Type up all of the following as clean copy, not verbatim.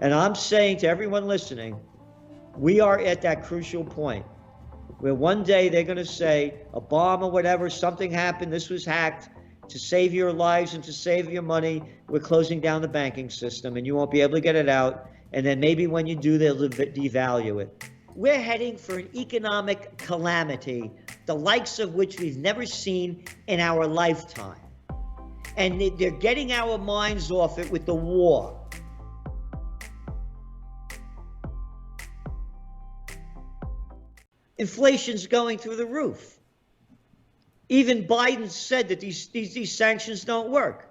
And I'm saying to everyone listening, we are at that crucial point where one day they're going to say, Obama, whatever, something happened, this was hacked to save your lives and to save your money. We're closing down the banking system and you won't be able to get it out. And then maybe when you do, they'll devalue it. We're heading for an economic calamity, the likes of which we've never seen in our lifetime. And they're getting our minds off it with the war. Inflation's going through the roof. Even Biden said that these sanctions don't work.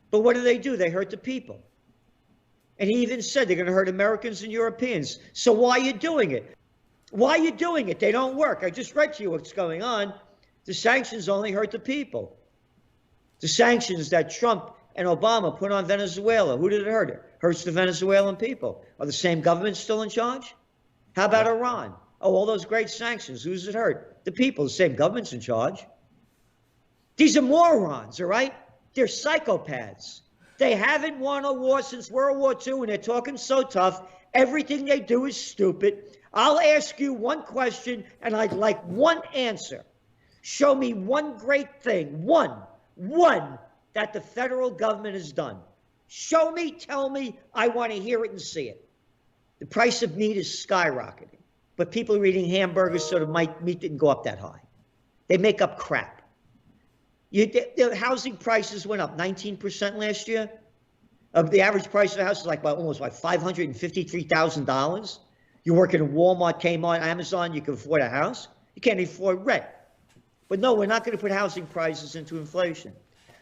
But what do? They hurt the people. And he even said they're going to hurt Americans and Europeans. So why are you doing it? Why are you doing it? They don't work. I just read to you what's going on. The sanctions only hurt the people. The sanctions that Trump and Obama put on Venezuela, who did it hurt? It hurts the Venezuelan people. Are the same governments still in charge? How about Iran? Oh, all those great sanctions. Who does it hurt? The people. The same government's in charge. These are morons, all right? They're psychopaths. They haven't won a war since World War II, and they're talking so tough. Everything they do is stupid. I'll ask you one question, and I'd like one answer. Show me one great thing, one that the federal government has done. Show me, tell me, I want to hear it and see it. The price of meat is skyrocketing, but people are eating hamburgers so the meat didn't go up that high. They make up crap. The housing prices went up 19% last year. The average price of a house is almost $553,000. You work in Walmart, Kmart, Amazon, you can afford a house. You can't afford rent. But no, we're not going to put housing prices into inflation.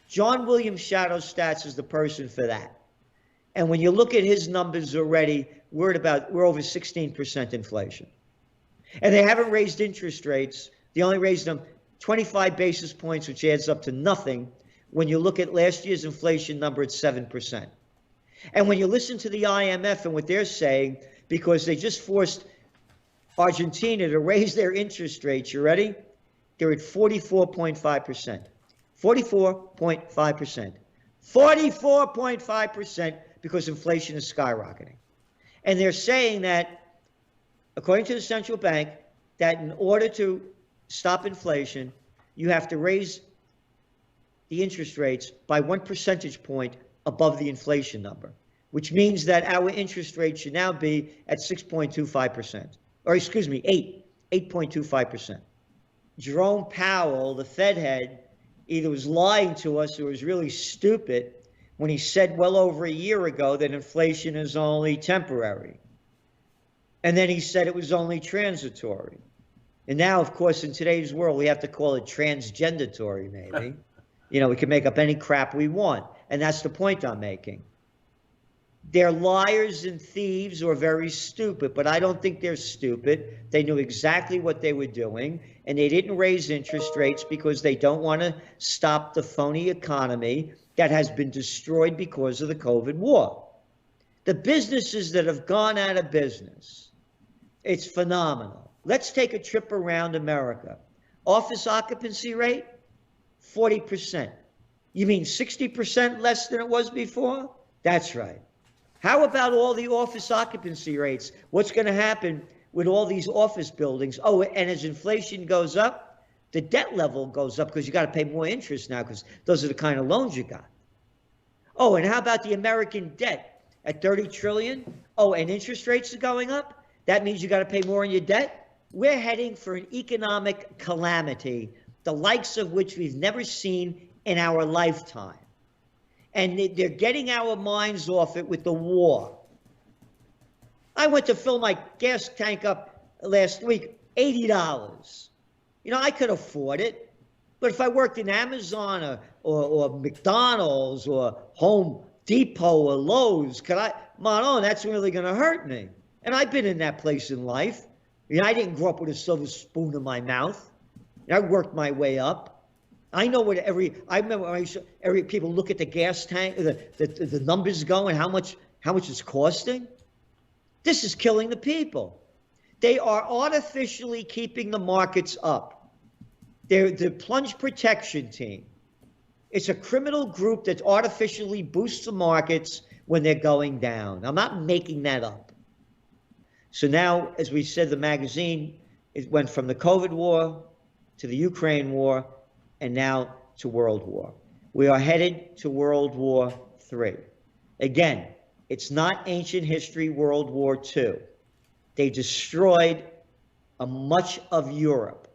John Williams Shadow Stats is the person for that. And when you look at his numbers already, we're over 16% inflation. And they haven't raised interest rates. They only raised them 25 basis points, which adds up to nothing. When you look at last year's inflation number, it's 7%. And when you listen to the IMF and what they're saying, because they just forced Argentina to raise their interest rates, you ready? They're at 44.5%. 44.5%. 44.5%. Because inflation is skyrocketing. And they're saying that, according to the central bank, that in order to stop inflation, you have to raise the interest rates by 1 percentage point above the inflation number, which means that our interest rate should now be at 6.25%, or excuse me, 8.25%. Jerome Powell, the Fed head, either was lying to us or was really stupid when he said well over a year ago that inflation is only temporary. And then he said it was only transitory. And now, of course, in today's world, we have to call it transgendatory, maybe. We can make up any crap we want. And that's the point I'm making. They're liars and thieves or very stupid, but I don't think they're stupid. They knew exactly what they were doing, and they didn't raise interest rates because they don't want to stop the phony economy that has been destroyed because of the COVID war. The businesses that have gone out of business, it's phenomenal. Let's take a trip around America. Office occupancy rate, 40%. You mean 60% less than it was before? That's right. How about all the office occupancy rates? What's going to happen with all these office buildings? Oh, and as inflation goes up, the debt level goes up because you got to pay more interest now because those are the kind of loans you got. Oh, and how about the American debt at 30 trillion? Oh, and interest rates are going up? That means you got to pay more on your debt? We're heading for an economic calamity, the likes of which we've never seen in our lifetime. And they're getting our minds off it with the war. I went to fill my gas tank up last week, $80. I could afford it. But if I worked in Amazon or McDonald's or Home Depot or Lowe's, that's really going to hurt me. And I've been in that place in life. I didn't grow up with a silver spoon in my mouth. I worked my way up. I know what I remember when every people look at the gas tank, the numbers going, how much it's costing. This is killing the people. They are artificially keeping the markets up. They're the plunge protection team. It's a criminal group that artificially boosts the markets when they're going down. I'm not making that up. So now, as we said, the magazine, it went from the COVID war to the Ukraine war and now to World War. We are headed to World War III. Again, it's not ancient history, World War II. They destroyed much of Europe.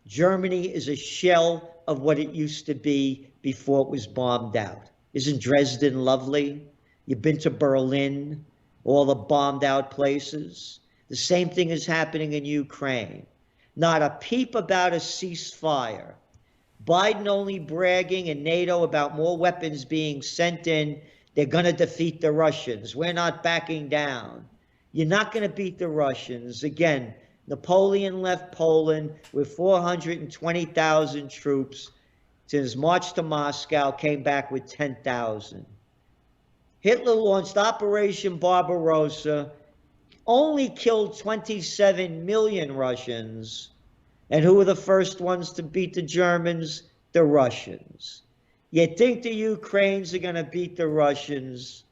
Germany is a shell of what it used to be before it was bombed out. Isn't Dresden lovely? You've been to Berlin, all the bombed out places. The same thing is happening in Ukraine. Not a peep about a ceasefire. Biden only bragging and NATO about more weapons being sent in. They're going to defeat the Russians. We're not backing down. You're not going to beat the Russians. Again, Napoleon left Poland with 420,000 troops. Since March to Moscow, came back with 10,000. Hitler launched Operation Barbarossa, only killed 27 million Russians. And who were the first ones to beat the Germans? The Russians. You think the Ukrainians are going to beat the Russians?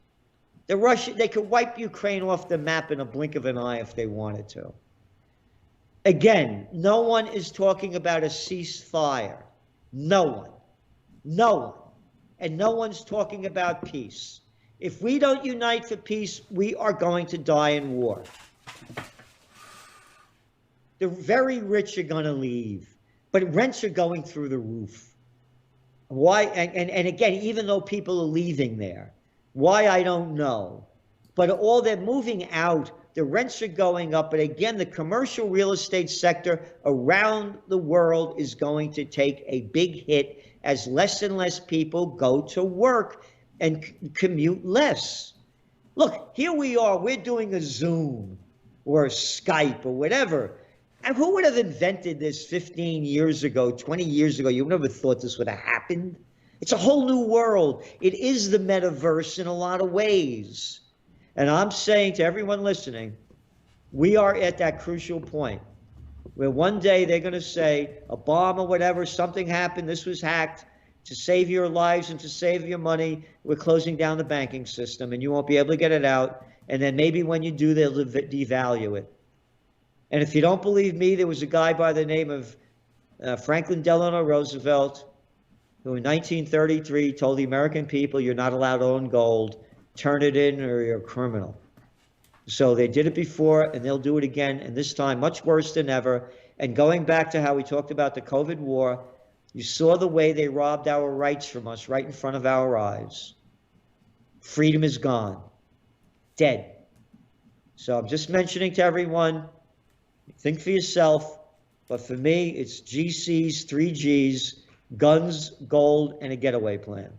They could wipe Ukraine off the map in a blink of an eye if they wanted to. Again, no one is talking about a ceasefire. No one. No one. And no one's talking about peace. If we don't unite for peace, we are going to die in war. The very rich are going to leave, but rents are going through the roof. Why? And again, even though people are leaving there, why, I don't know. But all they're moving out, the rents are going up. But again, the commercial real estate sector around the world is going to take a big hit as less and less people go to work and commute less. Look, here we are, we're doing a Zoom or a Skype or whatever. And who would have invented this 15 years ago, 20 years ago? You would never thought this would have happened. It's a whole new world. It is the metaverse in a lot of ways. And I'm saying to everyone listening, we are at that crucial point where one day they're going to say, a bomb or whatever, something happened, this was hacked, to save your lives and to save your money, we're closing down the banking system and you won't be able to get it out. And then maybe when you do, they'll devalue it. And if you don't believe me, there was a guy by the name of Franklin Delano Roosevelt, who in 1933 told the American people, you're not allowed to own gold, turn it in or you're a criminal. So they did it before and they'll do it again, and this time much worse than ever. And going back to how we talked about the COVID war, you saw the way they robbed our rights from us right in front of our eyes. Freedom is gone, dead. So I'm just mentioning to everyone, think for yourself, but for me, it's GCs, 3 Gs, guns, gold, and a getaway plan.